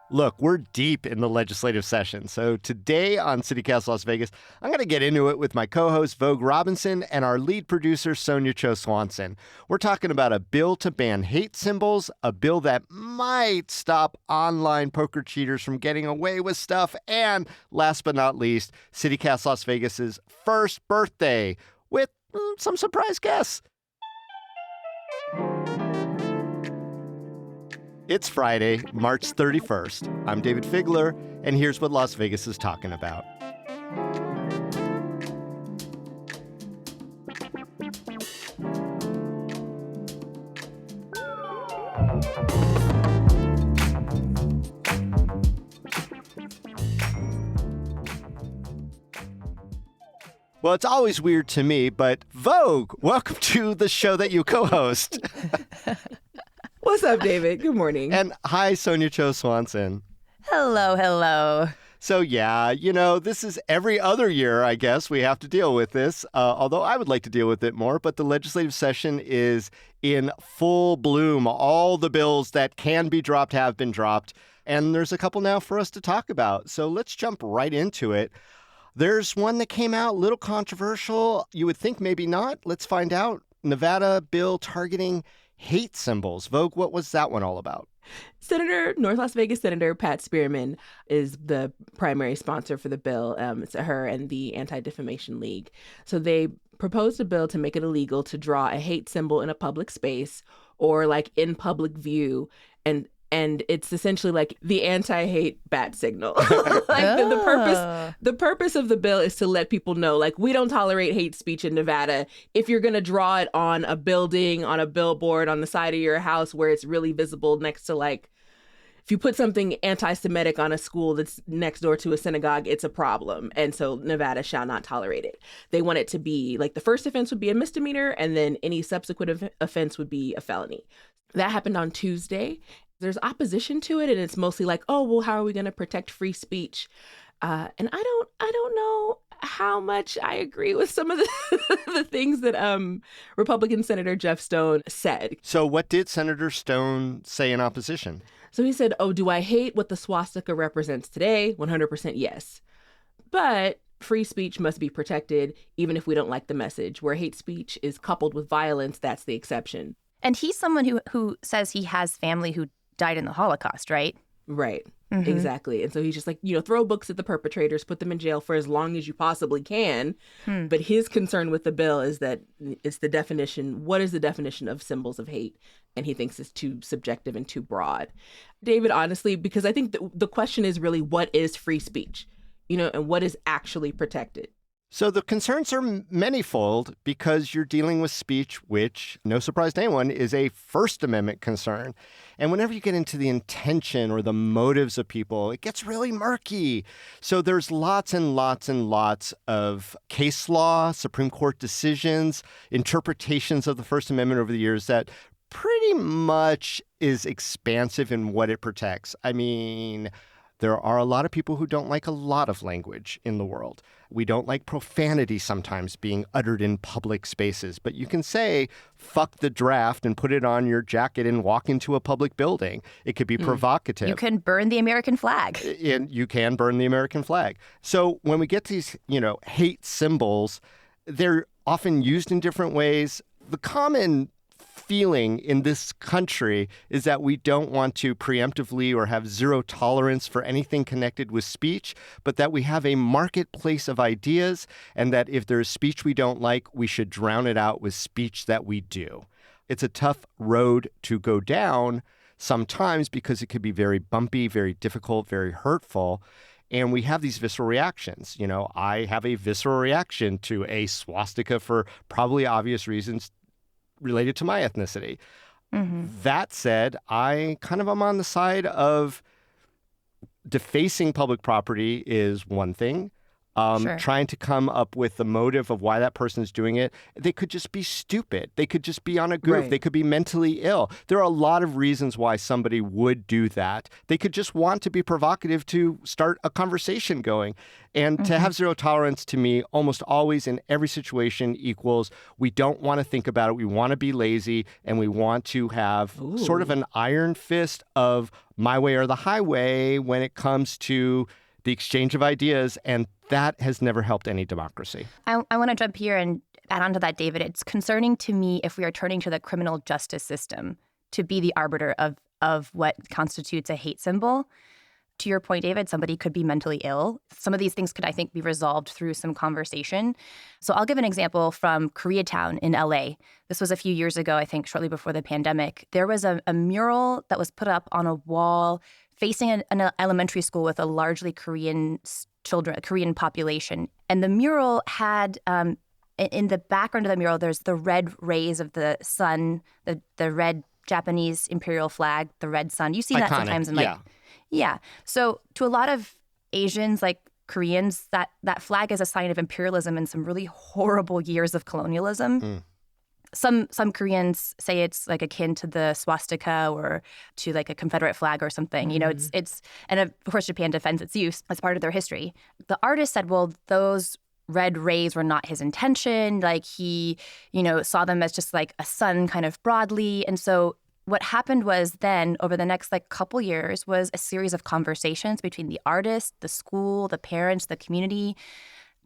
Look, we're deep in the legislative session. So today on CityCast Las Vegas, I'm going to get into it with my co-host, Vogue Robinson, and our lead producer, Sonja Cho Swanson. We're talking about a bill to ban hate symbols, a bill that might stop online poker cheaters from getting away with stuff, and last but not least, CityCast Las Vegas's first birthday with some surprise guests. It's Friday, March 31st. I'm Dayvid Figler, and here's what Las Vegas is talking about. Well, it's always weird to me, but Vogue, welcome to the show that you co-host. What's up, Dayvid? Good morning. And hi, Sonja Cho Swanson. Hello. So yeah, this is every other year, I guess, we have to deal with this, although I would like to deal with it more. But the legislative session is in full bloom. All the bills that can be dropped have been dropped. And there's a couple now for us to talk about. So let's jump right into it. There's one that came out, a little controversial. You would think maybe not. Let's find out. Nevada bill targeting hate symbols. Vogue, what was that one all about? North Las Vegas Senator Pat Spearman is the primary sponsor for the bill. It's her and the Anti-Defamation League. So they proposed a bill to make it illegal to draw a hate symbol in a public space or like in public view. And it's essentially like the anti-hate bat signal. The purpose of the bill is to let people know, like, we don't tolerate hate speech in Nevada. If you're going to draw it on a building, on a billboard, on the side of your house where it's really visible next to, like, if you put something anti-Semitic on a school that's next door to a synagogue, it's a problem. And so Nevada shall not tolerate it. They want it to be like the first offense would be a misdemeanor, and then any subsequent offense would be a felony. That happened on Tuesday. There's opposition to it, and it's mostly like, oh, well, how are we going to protect free speech? And I don't know how much I agree with some of the things that Republican Senator Jeff Stone said. So what did Senator Stone say in opposition? So he said, oh, do I hate what the swastika represents today? 100% yes. But free speech must be protected, even if we don't like the message. Where hate speech is coupled with violence, that's the exception. And he's someone who says he has family who died in the Holocaust, right? Right. Mm-hmm. Exactly. And so he's just like, throw books at the perpetrators, put them in jail for as long as you possibly can. But his concern with the bill is that it's the definition. What is the definition of symbols of hate? And he thinks it's too subjective and too broad. Dayvid, honestly, because I think the question is really, what is free speech? And what is actually protected? So the concerns are manifold because you're dealing with speech, which, no surprise to anyone, is a First Amendment concern. And whenever you get into the intention or the motives of people, it gets really murky. So there's lots and lots and lots of case law, Supreme Court decisions, interpretations of the First Amendment over the years that pretty much is expansive in what it protects. I mean, there are a lot of people who don't like a lot of language in the world. We don't like profanity sometimes being uttered in public spaces. But you can say, fuck the draft and put it on your jacket and walk into a public building. It could be provocative. You can burn the American flag. And you can burn the American flag. So when we get these, hate symbols, they're often used in different ways. The common feeling in this country is that we don't want to preemptively or have zero tolerance for anything connected with speech, but that we have a marketplace of ideas, and that if there's speech we don't like, we should drown it out with speech that we do. It's a tough road to go down sometimes because it could be very bumpy, very difficult, very hurtful. And we have these visceral reactions. I have a visceral reaction to a swastika for probably obvious reasons related to my ethnicity. Mm-hmm. That said, I kind of am on the side of defacing public property is one thing. Sure. trying to come up with the motive of why that person is doing it. They could just be stupid. They could just be on a goof. Right. They could be mentally ill. There are a lot of reasons why somebody would do that. They could just want to be provocative to start a conversation going. And to have zero tolerance, to me, almost always in every situation equals we don't want to think about it. We want to be lazy, and we want to have sort of an iron fist of my way or the highway when it comes to the exchange of ideas. And that has never helped any democracy. I want to jump here and add on to that, David. It's concerning to me if we are turning to the criminal justice system to be the arbiter of what constitutes a hate symbol. To your point, David, somebody could be mentally ill. Some of these things could, I think, be resolved through some conversation. So I'll give an example from Koreatown in LA. This was a few years ago, I think, shortly before the pandemic. There was a mural that was put up on a wall facing an elementary school with a largely Korean children, Korean population. And the mural had, in the background of the mural, there's the red rays of the sun, the red Japanese imperial flag, the red sun. You see that Iconic. sometimes in Yeah. So to a lot of Asians, like Koreans, that flag is a sign of imperialism and some really horrible years of colonialism. Some Koreans say it's like akin to the swastika or to like a Confederate flag or something. You know, it's and of course Japan defends its use as part of their history. The artist said, well, those red rays were not his intention. Like he, saw them as just like a sun kind of broadly. And so what happened was then over the next couple years was a series of conversations between the artist, the school, the parents, the community.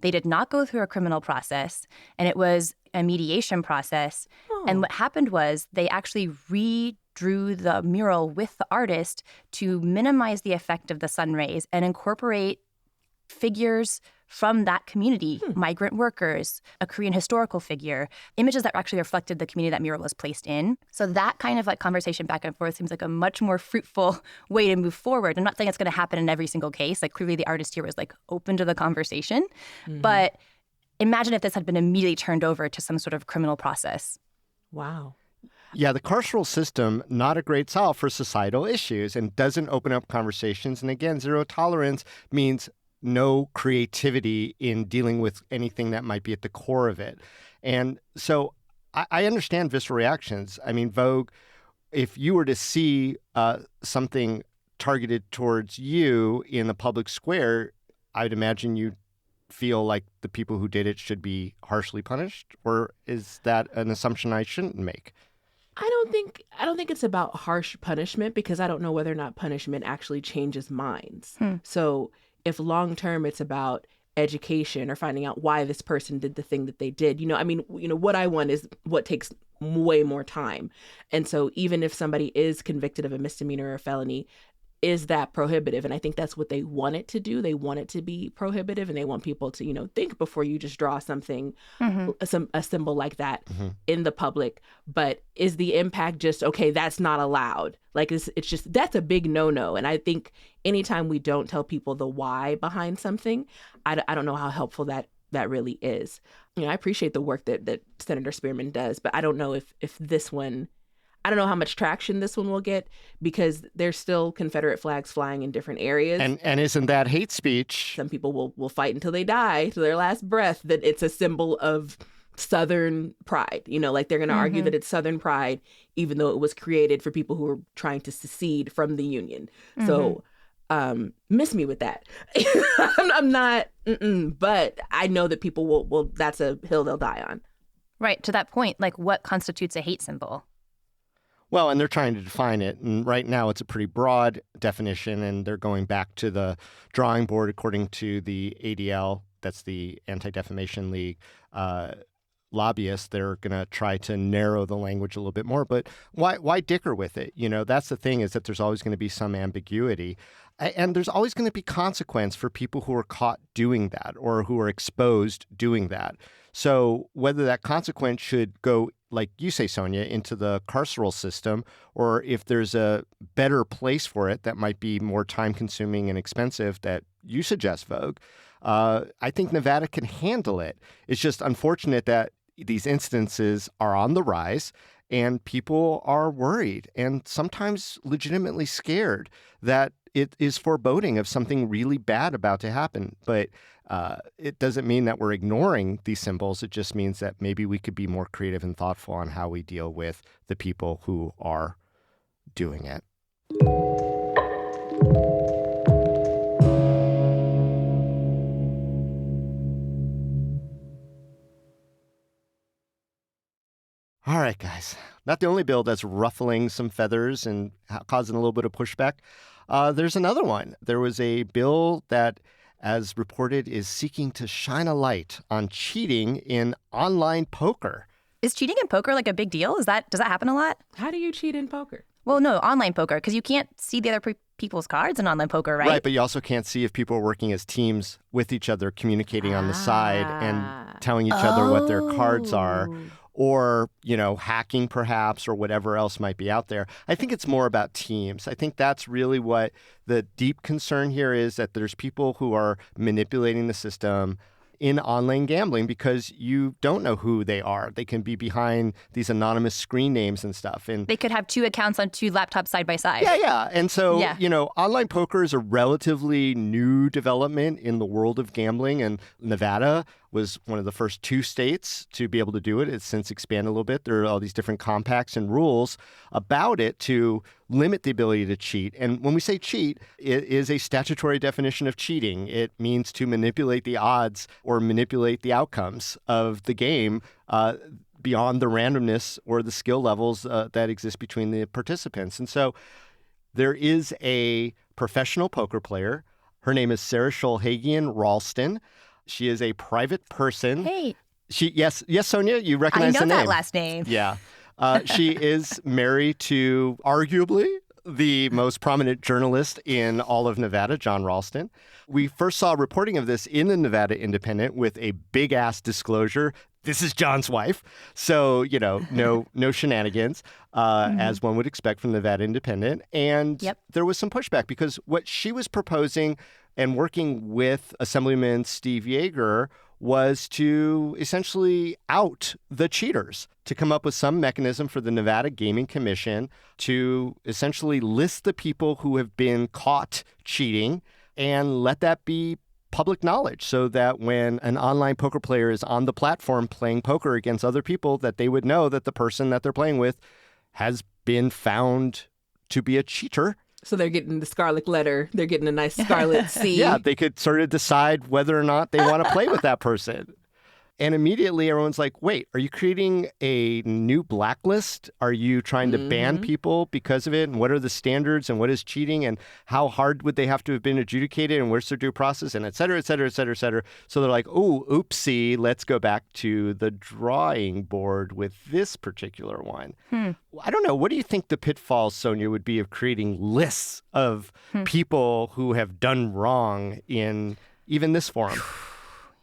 They did not go through a criminal process, and it was a mediation process. And what happened was they actually redrew the mural with the artist to minimize the effect of the sun rays and incorporate figures from that community, migrant workers, a Korean historical figure, images that actually reflected the community that mural was placed in. So that kind of conversation back and forth seems like a much more fruitful way to move forward. I'm not saying it's going to happen in every single case. Clearly the artist here was open to the conversation. But imagine if this had been immediately turned over to some sort of criminal process. Wow. Yeah, the carceral system, not a great solve for societal issues and doesn't open up conversations. And again, zero tolerance means no creativity in dealing with anything that might be at the core of it. And so I understand visceral reactions. I mean, Vogue, if you were to see something targeted towards you in the public square, I'd imagine you'd feel like the people who did it should be harshly punished? Or is that an assumption I shouldn't make? I don't think it's about harsh punishment, because I don't know whether or not punishment actually changes minds. So if long term it's about education or finding out why this person did the thing that they did, what I want is what takes way more time. And so even if somebody is convicted of a misdemeanor or a felony, is that prohibitive? And I think that's what they want it to do. They want it to be prohibitive, and they want people to, think before you just draw something, a symbol like that in the public. But is the impact just, okay, that's not allowed? It's just, that's a big no-no. And I think anytime we don't tell people the why behind something, I don't know how helpful that really is. I appreciate the work that Senator Spearman does, but I don't know if this one, I don't know how much traction this one will get, because there's still Confederate flags flying in different areas. And isn't that hate speech? Some people will fight until they die, to their last breath, that it's a symbol of Southern pride. They're going to argue that it's Southern pride, even though it was created for people who were trying to secede from the Union. So miss me with that. I'm not, but I know that people will, that's a hill they'll die on. Right. To that point, what constitutes a hate symbol? Well, and they're trying to define it. And right now it's a pretty broad definition, and they're going back to the drawing board according to the ADL, that's the Anti-Defamation League, lobbyists. They're going to try to narrow the language a little bit more. But why dicker with it? That's the thing, is that there's always going to be some ambiguity. And there's always going to be consequence for people who are caught doing that or who are exposed doing that. So whether that consequence should go, like you say, Sonja, into the carceral system, or if there's a better place for it that might be more time-consuming and expensive that you suggest, Vogue, I think Nevada can handle it. It's just unfortunate that these instances are on the rise, And people are worried and sometimes legitimately scared that it is foreboding of something really bad about to happen. But it doesn't mean that we're ignoring these symbols. It just means that maybe we could be more creative and thoughtful on how we deal with the people who are doing it. All right, guys. Not the only bill that's ruffling some feathers and causing a little bit of pushback. There's another one. There was a bill that, as reported, is seeking to shine a light on cheating in online poker. Is cheating in poker like a big deal? Does that happen a lot? How do you cheat in poker? Well, no, online poker, because you can't see the other people's cards in online poker, right? Right, but you also can't see if people are working as teams with each other, communicating on the side and telling each other what their cards are. Or, hacking perhaps, or whatever else might be out there. I think it's more about teams. I think that's really what the deep concern here is, that there's people who are manipulating the system in online gambling because you don't know who they are. They can be behind these anonymous screen names and stuff. And they could have 2 accounts on 2 laptops side by side. Yeah. And so, online poker is a relatively new development in the world of gambling. And Nevada was one of the first 2 states to be able to do it. It's since expanded a little bit. There are all these different compacts and rules about it to limit the ability to cheat. And when we say cheat, it is a statutory definition of cheating. It means to manipulate the odds or manipulate the outcomes of the game beyond the randomness or the skill levels that exist between the participants. And so there is a professional poker player. Her name is Sarah Shulhagian Ralston. She is a private person. Hey. Yes, Sonja, you recognize the name. I know that last name. Yeah. She is married to arguably the most prominent journalist in all of Nevada, John Ralston. We first saw reporting of this in the Nevada Independent with a big-ass disclosure. This is John's wife. So, no shenanigans, as one would expect from the Nevada Independent. And there was some pushback because what she was proposing and working with Assemblyman Steve Yeager was to essentially out the cheaters, to come up with some mechanism for the Nevada Gaming Commission to essentially list the people who have been caught cheating and let that be public knowledge, so that when an online poker player is on the platform playing poker against other people, that they would know that the person that they're playing with has been found to be a cheater. So they're getting the scarlet letter. They're getting a nice scarlet C. Yeah, they could sort of decide whether or not they want to play with that person. And immediately everyone's like, wait, are you creating a new blacklist? Are you trying to ban people because of it? And what are the standards? And what is cheating? And how hard would they have to have been adjudicated? And where's their due process? And et cetera, et cetera, et cetera, et cetera. So they're like, oh, oopsie, let's go back to the drawing board with this particular one. I don't know. What do you think the pitfalls, Sonja, would be of creating lists of people who have done wrong in even this forum?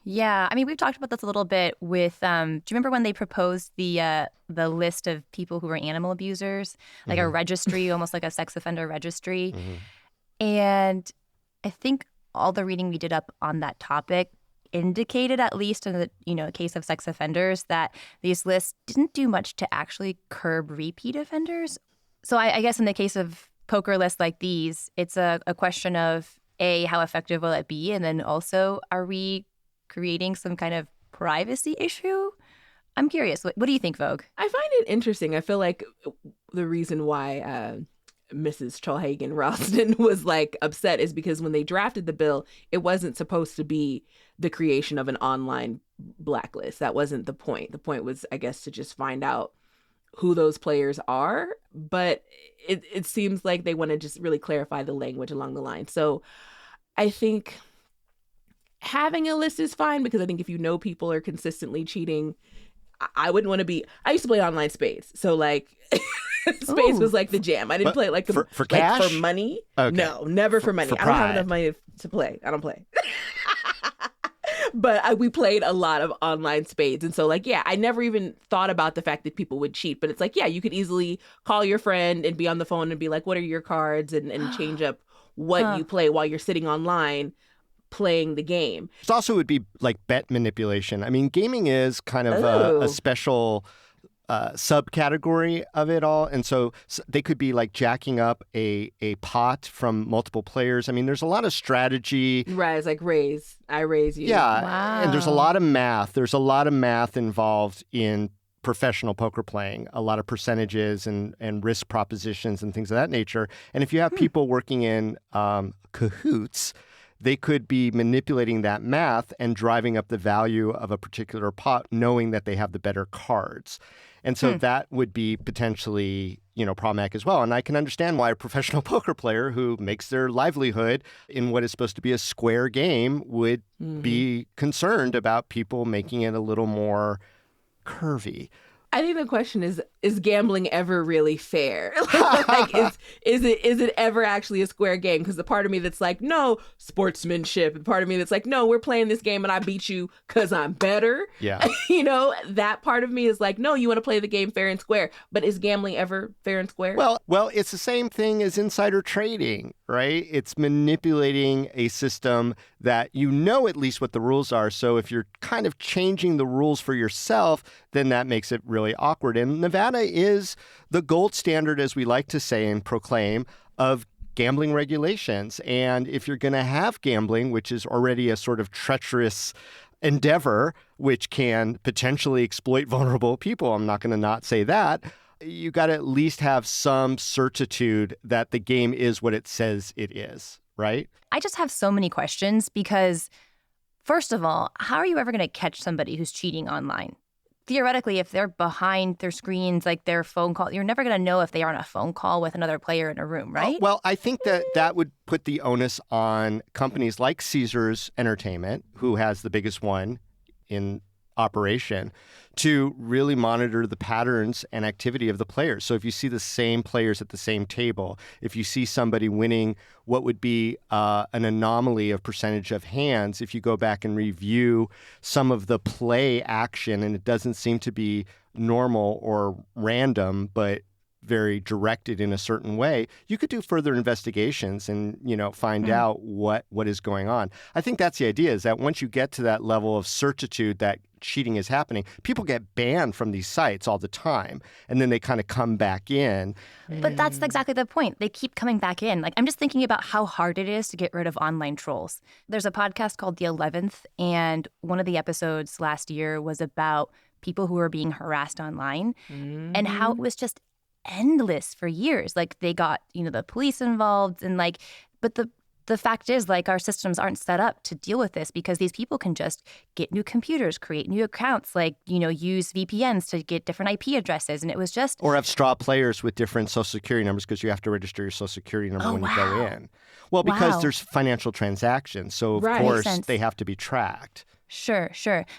Yeah, I mean, we've talked about this a little bit with, do you remember when they proposed the list of people who were animal abusers, like a registry, almost like a sex offender registry? And I think all the reading we did up on that topic indicated, at least in the case of sex offenders, that these lists didn't do much to actually curb repeat offenders. So I guess in the case of poker lists like these, it's a question of, A, how effective will it be? And then also, are we creating some kind of privacy issue? I'm curious. What do you think, Vogue? I find it interesting. I feel like the reason why Mrs. Shulhagian Ralston was upset is because when they drafted the bill, it wasn't supposed to be the creation of an online blacklist. That wasn't the point. The point was, I guess, to just find out who those players are. But it seems like they want to just really clarify the language along the line. So I think having a list is fine, because I think if you know people are consistently cheating, I wouldn't want to be. I used to play online spades, so spades was the jam. I didn't play it for cash, for money. Okay. No, never for money. For I don't have enough money to play. I don't play. But we played a lot of online spades, and so I never even thought about the fact that people would cheat. But it's you could easily call your friend and be on the phone and be like, "What are your cards?" and change up what you play while you're sitting online playing the game. It also would be bet manipulation. I mean, gaming is kind of a special subcategory of it all. And so they could be like jacking up a pot from multiple players. I mean, there's a lot of strategy. Right, it's like I raise you. Yeah, Wow. and there's a lot of math. There's a lot of math involved in professional poker playing, a lot of percentages and risk propositions and things of that nature. And if you have people working in cahoots, they could be manipulating that math and driving up the value of a particular pot, knowing that they have the better cards. And so that would be potentially, problematic as well. And I can understand why a professional poker player who makes their livelihood in what is supposed to be a square game would be concerned about people making it a little more curvy. I think the question is gambling ever really fair? Like, is it ever actually a square game? Because the part of me that's like, no, sportsmanship. The part of me that's like, no, we're playing this game and I beat you because I'm better. Yeah. That part of me is like, no, you want to play the game fair and square. But is gambling ever fair and square? Well, it's the same thing as insider trading, right? It's manipulating a system that at least what the rules are. So if you're kind of changing the rules for yourself, then that makes it really awkward. And Nevada is the gold standard, as we like to say and proclaim, of gambling regulations. And if you're going to have gambling, which is already a sort of treacherous endeavor, which can potentially exploit vulnerable people, I'm not going to not say that, you got to at least have some certitude that the game is what it says it is, right? I just have so many questions because, first of all, how are you ever going to catch somebody who's cheating online? Theoretically, if they're behind their screens, like their phone call, you're never going to know if they are on a phone call with another player in a room, right? Well, I think that would put the onus on companies like Caesars Entertainment, who has the biggest one in operation, to really monitor the patterns and activity of the players. So if you see the same players at the same table, if you see somebody winning what would be an anomaly of percentage of hands, if you go back and review some of the play action and it doesn't seem to be normal or random, but very directed in a certain way, you could do further investigations and, find out what is going on. I think that's the idea, is that once you get to that level of certitude that cheating is happening, people get banned from these sites all the time, and then they kind of come back in. But that's exactly the point. They keep coming back in. Like, I'm just thinking about how hard it is to get rid of online trolls. There's a podcast called The 11th, and one of the episodes last year was about people who were being harassed online and how it was just endless for years. Like, they got, the police involved and but the fact is, our systems aren't set up to deal with this because these people can just get new computers, create new accounts, use VPNs to get different IP addresses. And it was just... Or have straw players with different Social Security numbers because you have to register your Social Security number when you go in. Well, because there's financial transactions. So, of course, they have to be tracked. Sure.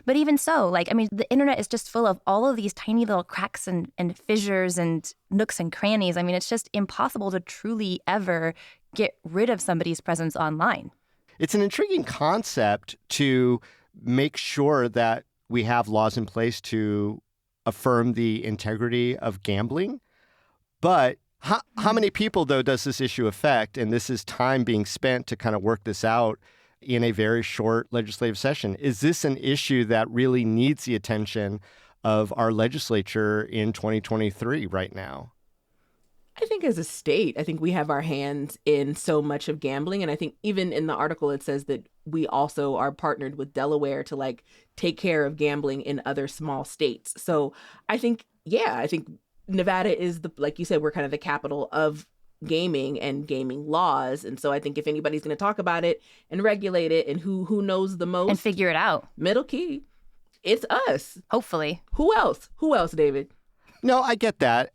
But even so, the internet is just full of all of these tiny little cracks and fissures and nooks and crannies. I mean, it's just impossible to truly ever get rid of somebody's presence online. It's an intriguing concept to make sure that we have laws in place to affirm the integrity of gambling. But how many people, though, does this issue affect? And this is time being spent to kind of work this out in a very short legislative session. Is this an issue that really needs the attention of our legislature in 2023 right now? I think as a state, I think we have our hands in so much of gambling. And I think even in the article, it says that we also are partnered with Delaware to take care of gambling in other small states. So I think Nevada is like you said, we're kind of the capital of gaming and gaming laws. And so I think if anybody's going to talk about it and regulate it and who knows the most and figure it out, middle key, it's us. Hopefully. Who else, Dayvid? No, I get that.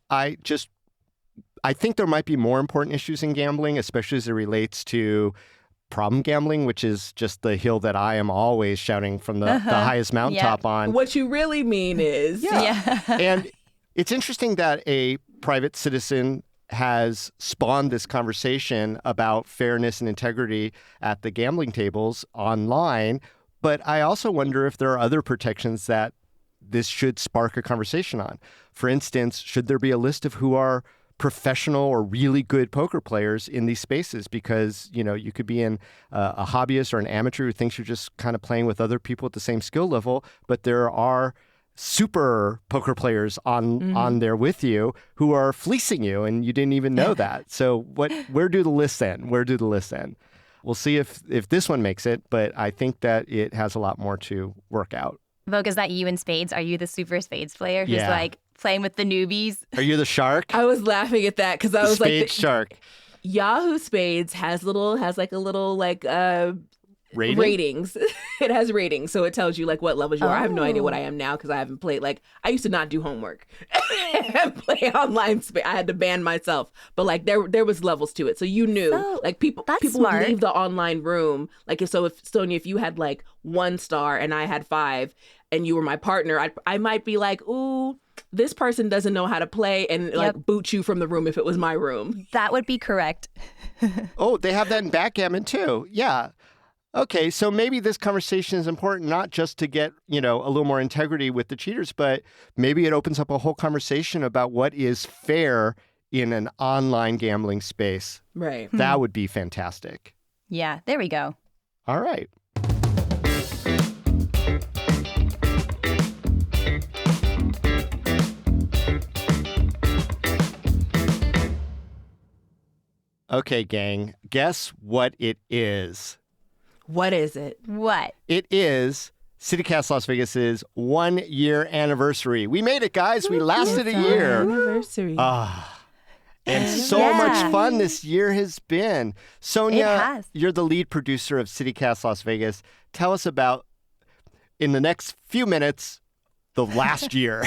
I think there might be more important issues in gambling, especially as it relates to problem gambling, which is just the hill that I am always shouting from the highest mountaintop on. What you really mean is. Yeah. And it's interesting that a private citizen has spawned this conversation about fairness and integrity at the gambling tables online. But I also wonder if there are other protections that this should spark a conversation on. For instance, should there be a list of who are professional or really good poker players in these spaces? Because, you could be in a hobbyist or an amateur who thinks you're just kind of playing with other people at the same skill level, but there are super poker players on there with you who are fleecing you and you didn't even know that. So where do the lists end? We'll see if this one makes it, but I think that it has a lot more to work out. Vogue, is that you in spades? Are you the super spades player who's Yeah. like playing with the newbies? Are you the shark? I was laughing at that because I was Spade like, shark. Yahoo Spades has like a little ratings. It has ratings, so it tells you like what levels you are. I have no idea what I am now because I haven't played. Like I used to not do homework and play online spades. I had to ban myself, but like there was levels to it, so you knew. So, like people smart. would leave the online room. Like if Sonja, if you had like 1 star and I had 5, and you were my partner, I might be like, ooh, this person doesn't know how to play, and like boot you from the room if it was my room. That would be correct. Oh, they have that in backgammon too. Yeah. Okay, so maybe this conversation is important not just to get, a little more integrity with the cheaters, but maybe it opens up a whole conversation about what is fair in an online gambling space. Right. That would be fantastic. Yeah, there we go. All right. Okay, gang, guess what it is? What is it? What? It is CityCast Las Vegas's 1-year anniversary. We made it, guys. We lasted a year. Anniversary. And so much fun this year has been. Sonja, you're the lead producer of CityCast Las Vegas. Tell us about, in the next few minutes, the last year.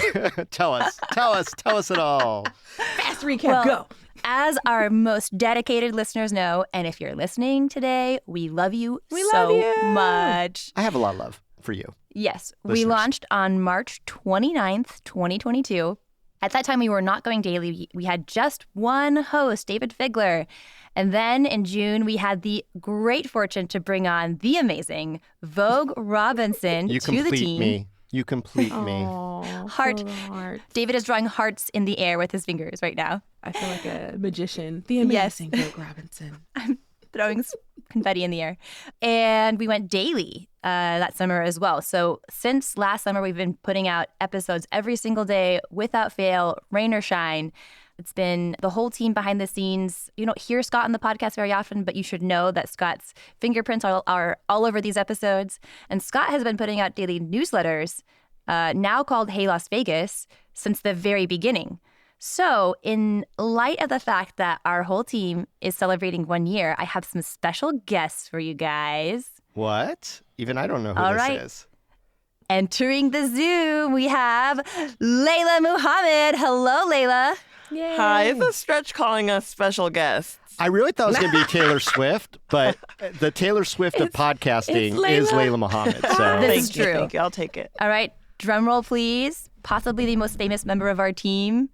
Tell us it all. Fast recap, go. As our most dedicated listeners know, and if you're listening today, we love you much. I have a lot of love for you. Yes. Listeners. We launched on March 29th, 2022. At that time, we were not going daily. We had just one host, Dayvid Figler. And then in June, we had the great fortune to bring on the amazing Vogue Robinson to the team. You complete me. Heart. Dayvid is drawing hearts in the air with his fingers right now. I feel like a magician. The amazing Vogue Robinson. I'm throwing confetti in the air. And we went daily that summer as well. So since last summer, we've been putting out episodes every single day without fail, rain or shine. It's been the whole team behind the scenes. You don't hear Scott on the podcast very often, but you should know that Scott's fingerprints are all over these episodes. And Scott has been putting out daily newsletters, now called Hey Las Vegas, since the very beginning. So in light of the fact that our whole team is celebrating 1 year, I have some special guests for you guys. What? Even I don't know who this is. Entering the Zoom, we have Layla Muhammad. Hello, Layla. Yay. Hi, it's a stretch calling us special guests. I really thought it was going to be Taylor Swift, but the Taylor Swift of podcasting is Layla Muhammad. So This is true. Thank you. I'll take it. All right, drum roll, please. Possibly the most famous member of our team.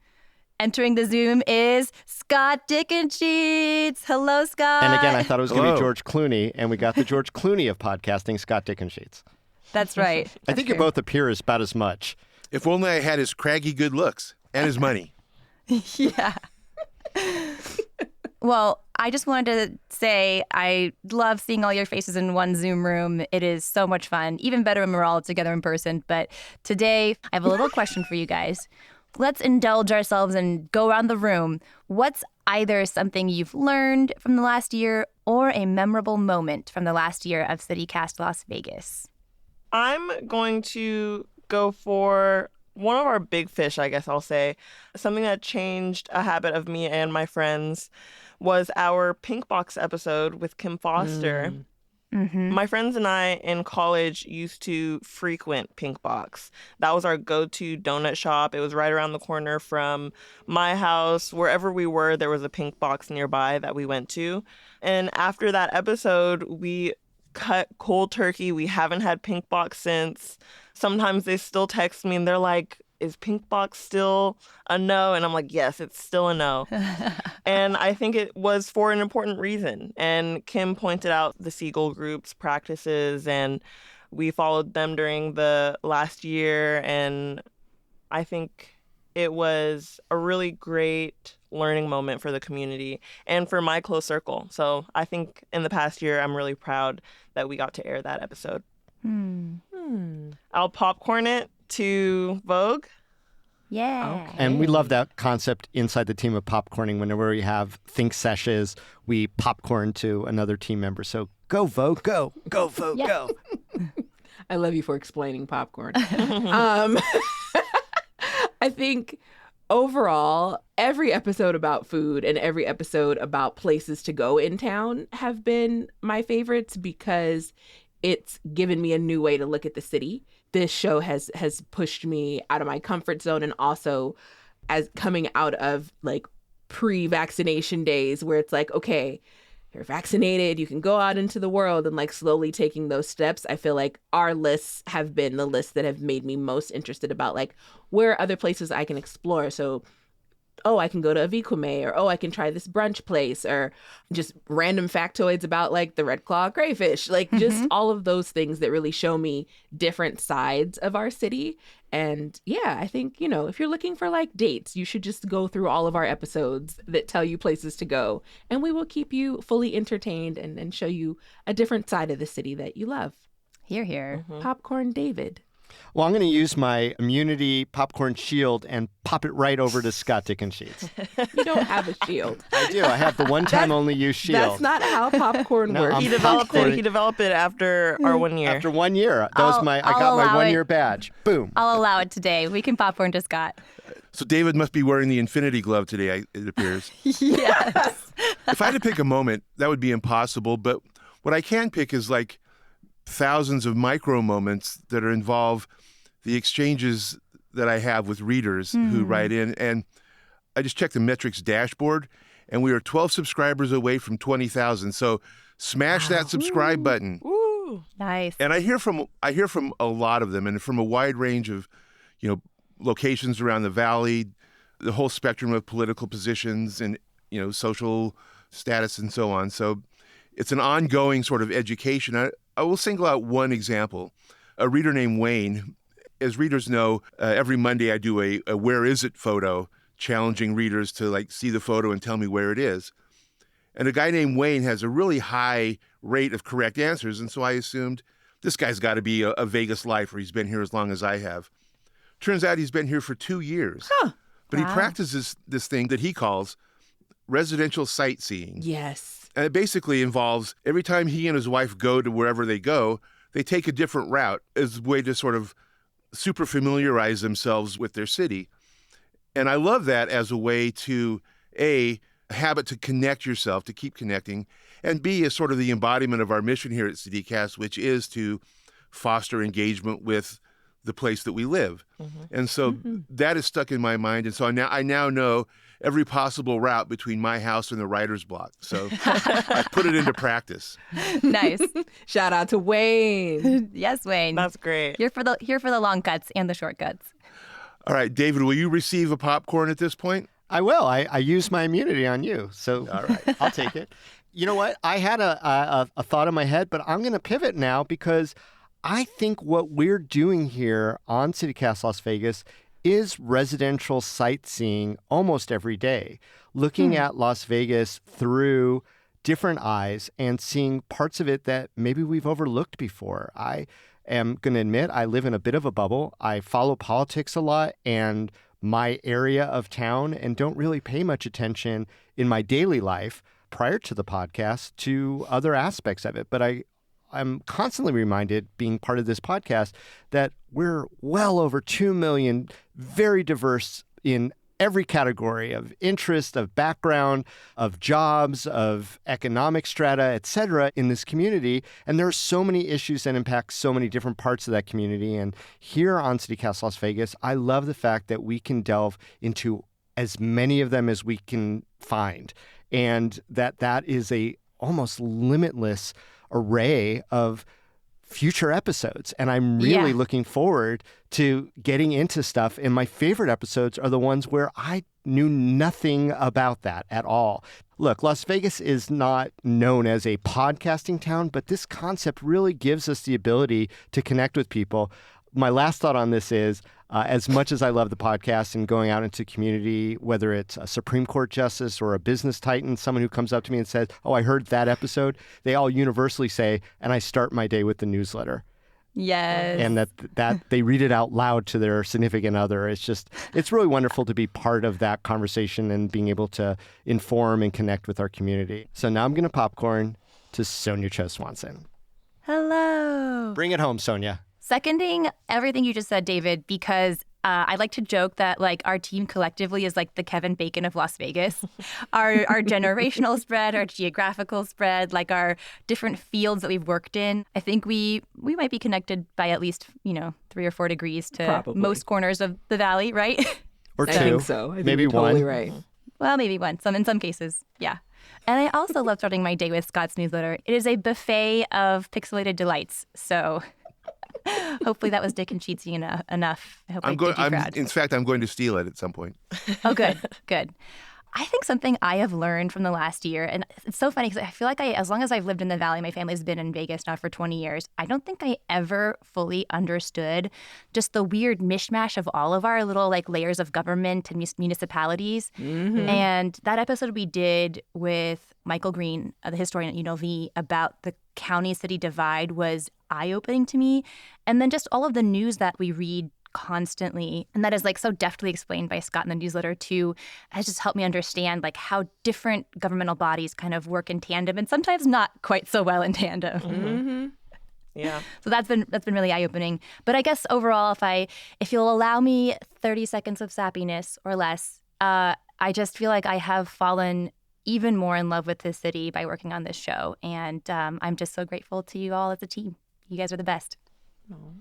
Entering the Zoom is Scott Dickensheets. Hello, Scott. And again, I thought it was going to be George Clooney, and we got the George Clooney of podcasting, Scott Dickensheets. That's right. I think you both appear as about as much. If only I had his craggy good looks and his money. Yeah. Well, I just wanted to say I love seeing all your faces in one Zoom room. It is so much fun, even better when we're all together in person. But today, I have a little question for you guys. Let's indulge ourselves and go around the room. What's either something you've learned from the last year or a memorable moment from the last year of CityCast Las Vegas? I'm going to go for one of our big fish, I guess I'll say. Something that changed a habit of me and my friends was our Pink Box episode with Kim Foster. Mm-hmm. My friends and I in college used to frequent Pink Box. That was our go-to donut shop. It was right around the corner from my house. Wherever we were, there was a Pink Box nearby that we went to. And after that episode, we cut cold turkey. We haven't had Pink Box since. Sometimes they still text me and they're like, is Pink Box still a no? And I'm like, yes, it's still a no. And I think it was for an important reason. And Kim pointed out the Seagull Group's practices, and we followed them during the last year. And I think it was a really great learning moment for the community and for my close circle. So I think in the past year, I'm really proud that we got to air that episode. I'll popcorn it to Vogue. Yeah. Okay. And we love that concept inside the team of popcorning. Whenever we have think sessions, we popcorn to another team member. So go Vogue, go Vogue, Yeah. go. I love you for explaining popcorn. I think overall, every episode about food and every episode about places to go in town have been my favorites because it's given me a new way to look at the city. This show has pushed me out of my comfort zone, and also as coming out of like pre-vaccination days where it's like, okay, you're vaccinated, you can go out into the world, and like slowly taking those steps. I feel like our lists have been the lists that have made me most interested about like where are other places I can explore. So, oh, I can go to Aviquime, or oh, I can try this brunch place, or just random factoids about like the red claw crayfish, like just all of those things that really show me different sides of our city. And yeah, I think, you know, if you're looking for like dates, you should just go through all of our episodes that tell you places to go, and we will keep you fully entertained and show you a different side of the city that you love. Here, here. Popcorn Dayvid. Well, I'm going to use my immunity popcorn shield and pop it right over to Scott Dickensheets. You don't have a shield. I do. I have the one-time only use shield. That's not how popcorn No, works. I'm He developed popcorn- it. He developed it after our 1 year. After 1 year, that was I I'll got my allow 1 it. year badge. Boom. I'll allow it today. We can popcorn to Scott. So Dayvid must be wearing the infinity glove today, it appears. Yes. If I had to pick a moment, that would be impossible. But what I can pick is like thousands of micro moments that involve the exchanges that I have with readers who write in. And I just checked the metrics dashboard, and we are 12 subscribers away from 20,000. So smash that subscribe button. Woo. Nice. And I hear from a lot of them, and from a wide range of, locations around the valley, the whole spectrum of political positions and, social status and so on. So it's an ongoing sort of education. I will single out one example. A reader named Wayne. As readers know, every Monday I do a where is it photo, challenging readers to like see the photo and tell me where it is. And a guy named Wayne has a really high rate of correct answers. And so I assumed this guy's got to be a Vegas lifer. He's been here as long as I have. Turns out he's been here for 2 years. But he practices this thing that he calls residential sightseeing. Yes. And it basically involves every time he and his wife go to wherever they go, they take a different route as a way to sort of super familiarize themselves with their city. And I love that as a way to, A, a habit to connect yourself, to keep connecting, and B, is sort of the embodiment of our mission here at CityCast, which is to foster engagement with the place that we live. And so that is stuck in my mind. And so I now know every possible route between my house and the writer's block. So I put it into practice. Nice. Shout out to Wayne. Yes, Wayne. That's great. Here for the long cuts and the short cuts. All right, Dayvid, will you receive a popcorn at this point? I will. I use my immunity on you. So All right. I'll take it. You know what? I had a thought in my head, but I'm going to pivot now because I think what we're doing here on CityCast Las Vegas is residential sightseeing almost every day, looking at Las Vegas through different eyes and seeing parts of it that maybe we've overlooked before. I am going to admit I live in a bit of a bubble. I follow politics a lot and my area of town and don't really pay much attention in my daily life prior to the podcast to other aspects of it. But I'm constantly reminded, being part of this podcast, that we're well over 2 million, very diverse in every category of interest, of background, of jobs, of economic strata, et cetera, in this community. And there are so many issues that impact so many different parts of that community. And here on CityCast Las Vegas, I love the fact that we can delve into as many of them as we can find. And that is a almost limitless array of future episodes. And I'm really looking forward to getting into stuff. And my favorite episodes are the ones where I knew nothing about that at all. Look, Las Vegas is not known as a podcasting town, but this concept really gives us the ability to connect with people. My last thought on this is, as much as I love the podcast and going out into community, whether it's a Supreme Court justice or a business titan, someone who comes up to me and says, oh, I heard that episode, they all universally say, and I start my day with the newsletter. Yes. And that they read it out loud to their significant other. It's really wonderful to be part of that conversation and being able to inform and connect with our community. So now I'm going to popcorn to Sonja Cho Swanson. Hello. Bring it home, Sonja. Seconding everything you just said, Dayvid, because I like to joke that like our team collectively is like the Kevin Bacon of Las Vegas. Our generational spread, our geographical spread, like our different fields that we've worked in. I think we might be connected by at least 3 or 4 degrees to Probably. most corners of the valley, right? Or I two. think so. I think Maybe you're totally one. right. Well, maybe one. In some cases, yeah. And I also love starting my day with Scott's newsletter. It is a buffet of pixelated delights. So hopefully that was Dick and Cheatsy enough. I hope I did you proud. In fact, I'm going to steal it at some point. Oh, good. I think something I have learned from the last year, and it's so funny because I feel like as long as I've lived in the Valley, my family's been in Vegas now for 20 years, I don't think I ever fully understood just the weird mishmash of all of our little like layers of government and municipalities. Mm-hmm. And that episode we did with Michael Green, the historian at UNLV, about the county-city divide was eye-opening to me. And then just all of the news that we read constantly, and that is like so deftly explained by Scott in the newsletter too, has just helped me understand like how different governmental bodies kind of work in tandem and sometimes not quite so well in tandem. Mm-hmm. Yeah. So that's been really eye-opening. But I guess overall, if you'll allow me 30 seconds of sappiness or less, I just feel like I have fallen even more in love with this city by working on this show, and I'm just so grateful to you all as a team. You guys are the best.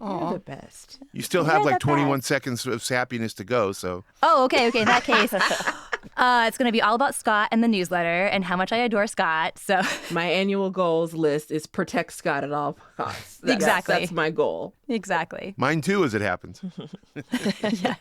You're the best. You still have like 21 seconds of sappiness to go, so. Oh, okay. In that case, it's going to be all about Scott and the newsletter and how much I adore Scott. So My annual goals list is protect Scott at all costs. Exactly. That's my goal. exactly. Mine too, as it happens. Yes.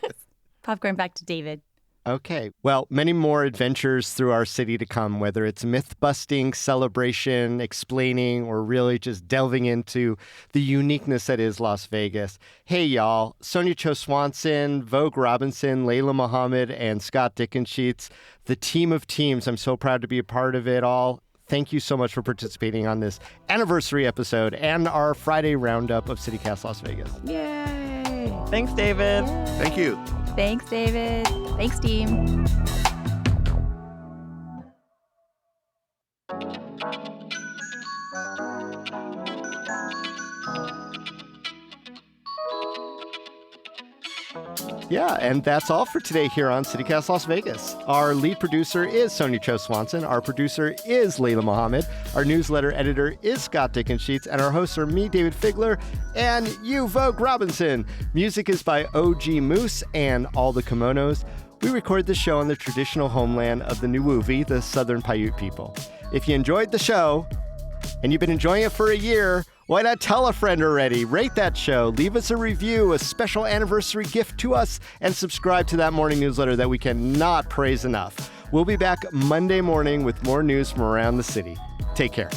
Popcorn back to Dayvid. Okay. Well, many more adventures through our city to come, whether it's myth-busting, celebration, explaining, or really just delving into the uniqueness that is Las Vegas. Hey, y'all. Sonja Cho Swanson, Vogue Robinson, Layla Muhammad, and Scott Dickensheets, the team of teams. I'm so proud to be a part of it all. Thank you so much for participating on this anniversary episode and our Friday roundup of CityCast Las Vegas. Yay! Thanks, David. Thank you. Thanks, Dayvid. Thanks, team. Yeah, and that's all for today here on CityCast Las Vegas. Our lead producer is Sonja Cho Swanson. Our producer is Layla Muhammad. Our newsletter editor is Scott Dickensheets. And our hosts are me, Dayvid Figler, and you, Vogue Robinson. Music is by OG Moose and All the Kimonos. We record this show on the traditional homeland of the Nuwuvi, the Southern Paiute people. If you enjoyed the show, and you've been enjoying it for a year, why not tell a friend already? Rate that show, leave us a review, a special anniversary gift to us, and subscribe to that morning newsletter that we cannot praise enough. We'll be back Monday morning with more news from around the city. Take care.